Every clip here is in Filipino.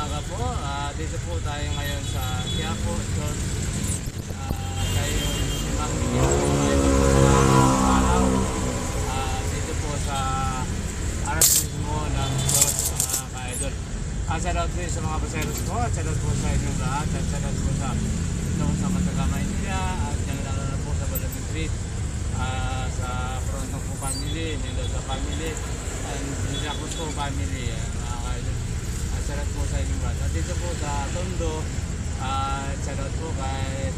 umaga po. Dito po tayo ngayon sa Quiapo Church. Tayo si Ma'am Miguel po ngayon sa araw. Dito po sa harap mismo ng church, mga ka-idol. Shout out po sa mga paseros ko at shout out po sa inyong lahat at shout out po sa Matagamay nila at yung lalo na po sa Balasin Street, sa Frontong po family, Nilosa family and Nilacruz po family, mga ka-idol. Shout out po sa inyong lahat. At dito po sa Tondo, shout out po kay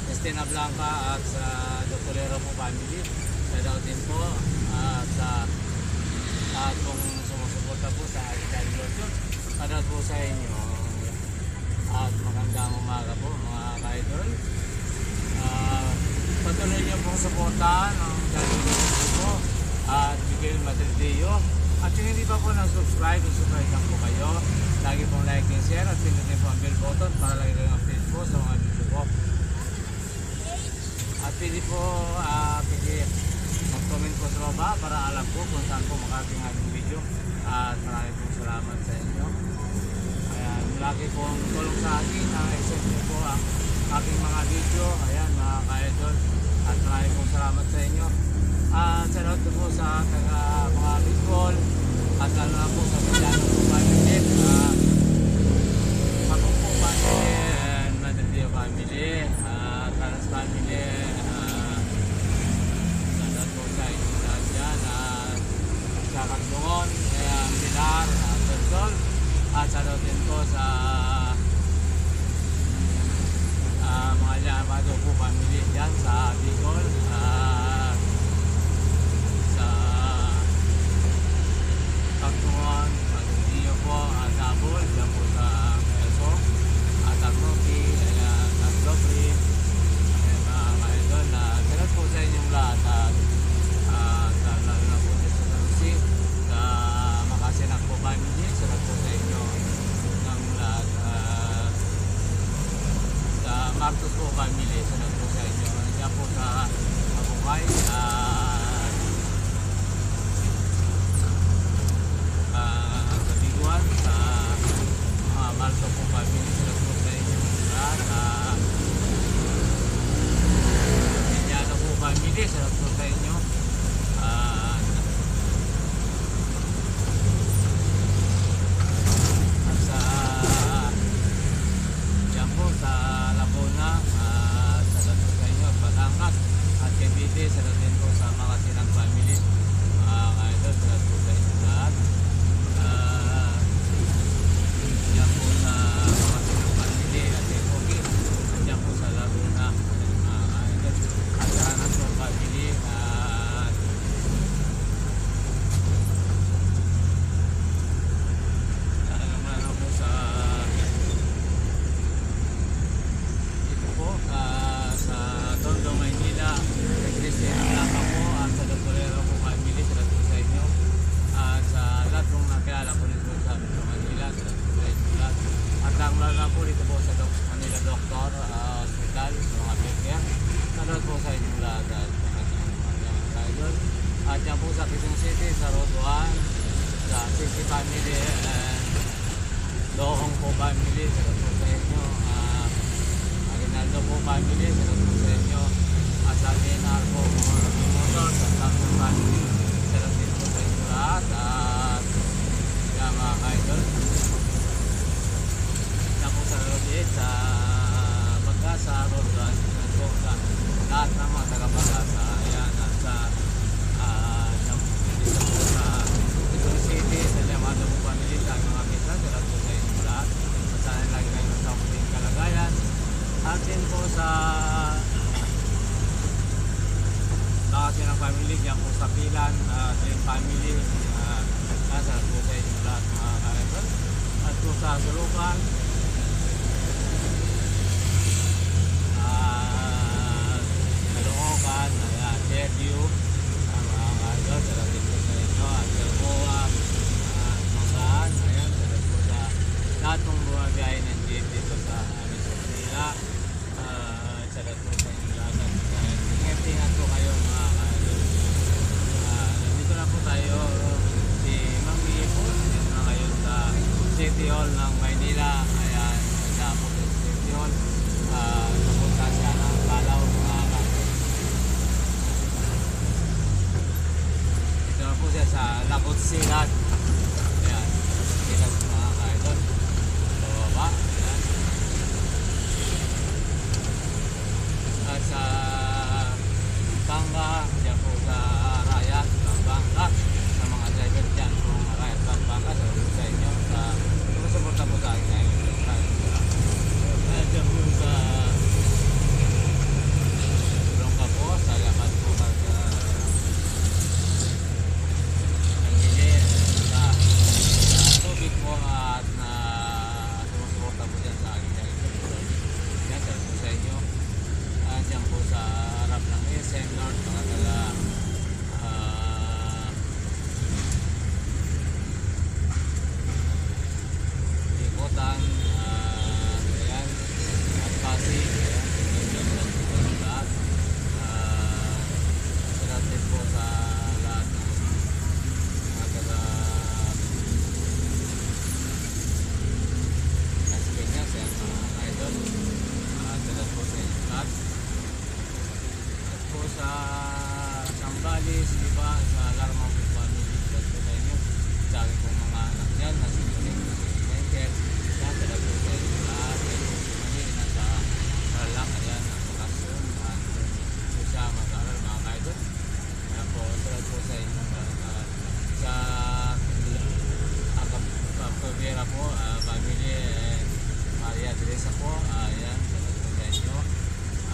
Christina Blanca at sa Doctorero po family. Shout out din po sa kung sumusuporta po sa Italian Lotion. Shout out po sa inyo. At magandang umaga po mga ka-idol. Patuloy niyo pong suportahan ang channel po at Miguel Madrideo. At yung hindi pa po na-subscribe, subscribe lang po kayo. Lagi pong like and share at pinutin po ang bell button para lagi kayong update po sa mga video ko. At pili po mag-comment po sa baba para alam po kung saan po makarating ang video. At maraming pong salamat sa inyo. Ayan, lagi pong tulong sa akin. I-send niyo po ang aking mga video. Ayan mga ka-idol. At maraming pong salamat sa inyo. Salamat po sa taga mga Bicol. At lalo na po sa Milano po family. Ako po family and Madrideo family. Taras family. Salamat po sa inyo lahat dyan. Sa Katbungon, Pilar, Tersol. At salamat din po sa mga Llamado po family dyan sa Bicol. Sa Katbungon, Madrideo po, Dabol, dyan po sa Quezon. At Agnoki, Agnoki. Mga ka-idol, salamat po sa inyong lahat. At lalo na po sa Sanusi, sa Makasinak po family, salamat po sa inyo ng lahat. Sa Marcos po family, salamat po sa inyo. Diyan po sa Abukay, sa Biguan, sa Marcos po family, salamat po sa inyo lahat. Pinyano po family, salamat po sa inyo. At sa yan po sa Laguna, salamat po sa inyo. Batangas at Cavite, salamat din po sa Makasilang family. Ka-idol, salamat po sa inyo lahat. Yan po sa Makasilang family at Tepoki. Yan po sa Laguna, ka-idol. At sa Anas po family. Ano po sa ito po sa Tondo, Maynila, kay Christian Blanca po at sa Doctorero po family, salamat po sa inyo. At sa lahat ng nakilala po nito sa Metro Manila, salamat po sa inyo lahat. At lalo na po dito po sa Manila Doctor Hospital, sa mga care, salamat po sa inyo lahat. At yan po sa Quezon City, sa Road 1, sa City family and Lohong po family, salamat po sa inyo. Aguinaldo po family, salamat po sa inyo. At sa DNR po, Motor, sa Samsung family, salamat din po sa inyo lahat. At yan mga ka-idol. Yan po sa Road 8, sa Pagkasa, Road 1, at po sa lahat ng mga taga-Pagkasa. Ayan, at sa dito po sa Quezon City, sa Llamado po family, sa mga misa, salamat po sa inyo lahat. At sana lagi kayo sa mabuting kalagayan. At din po sa Makasilang family, dyan po sa Pilan, Train family, salamat po sa inyo lahat mga ka-idol. At po sa Sulukan, Caloocan, Fairview, mga ka-idol, salamat din po sa inyo. At Calboa, Mangaan, ayan, salamat po sa lahat ng bumabiyahe ng jeep dito sa Metro Manila. Salamat po sa inyo lahat. Ingat po kayo mga ka-idol. Nandito na po tayo si Ma'am Miguel po. Nandito na ngayon sa City Utsilat. Ayan, Utsilat mga kaidol. Bababa. Ayan. At sa Bangka, dyan po sa Rayat, Bangka. Sa mga driver dyan, kung Rayat, Bangka, sa inyo, sumusuporta po sa akin. Dyan po sa Bangka po, salamat po sa nagbili sa tubig po at na sumusuporta po dyan sa akin. Yan, salamat po sa inyo. Dyan po sa harap ng SM North, mga taga Ikotan, ayan, at Pasig, ayan, dyan po sa lahat. Salamat din po sa lahat ng mga taga Las Piñas, ayan, mga idol. Salamat po sa inyo lahat. At po sa Sambales, di ba, sa Alarma po family, salamat po sa inyo. Sa akin pong mga anak dyan, nasa Muling, Michael, salamat po sa inyo lahat. At po si Mali, nasa Tarlac, ayan, nasa Kasun, at po siya mag-aaral, mga kaidol. Ayan po, salamat po sa inyo lahat. Sa Pagpavera po, family, Maria Teresa po, ayan, salamat po sa inyo.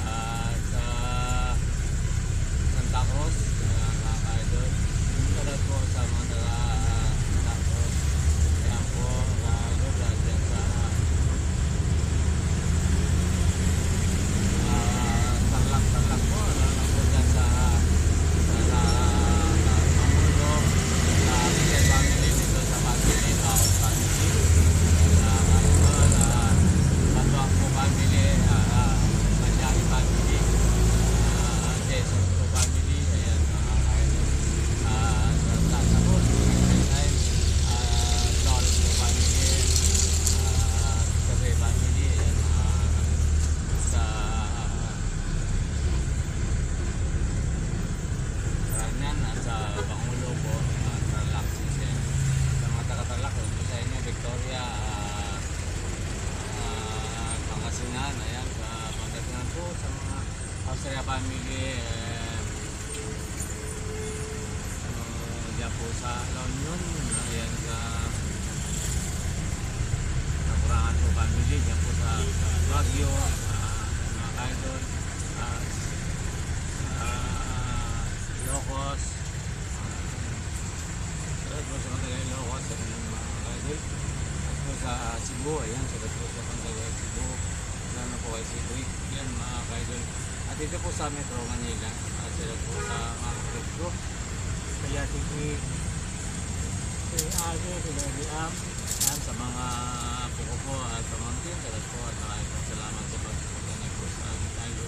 At sa Santa Cruz, mga ka-idol, salamat po sa mga taga Santa Cruz. Ayan po, ka-idol, at dyan sa Tarlac po, salamat po dyan sa Mamulo, sa Miguel family dito sa family, Taos family, Batuang po family, Manjari family, Jesus po family, ayan, mga kaidol. Sa Santa Cruz, Lawrence po family, Cabe family, ayan, sa Ranyan at sa Pangulo po, Tarlac City. Sa mga taga-Tarlac, po sa inyo, Victoria, Pangasinan, ayan, sa Pangasinan po, sa mga Austria family, dyan po sa La Union, ayan, sa Nakurangan po family, dyan po sa Baguio, mga kaidol, Ilocos, salamat po sa mga taga Ilocos, at mga kaidol. At po sa Cebu, ayan, salamat po sa mga taga Cebu, lalo po kay Cebu, yan mga kaidol. At dito po sa Metro Manila, salamat po sa mga kapatid ko, kaya TV, si Age, si Lady Am, yan, sa mga puko po at pamangkin, salamat po at maraming po salamat sa pagsusunod niyo po sa aming tayo.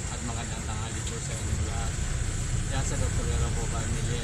At magandang tanghali po sa inyong lahat. Yan sa Dr. Vera po family,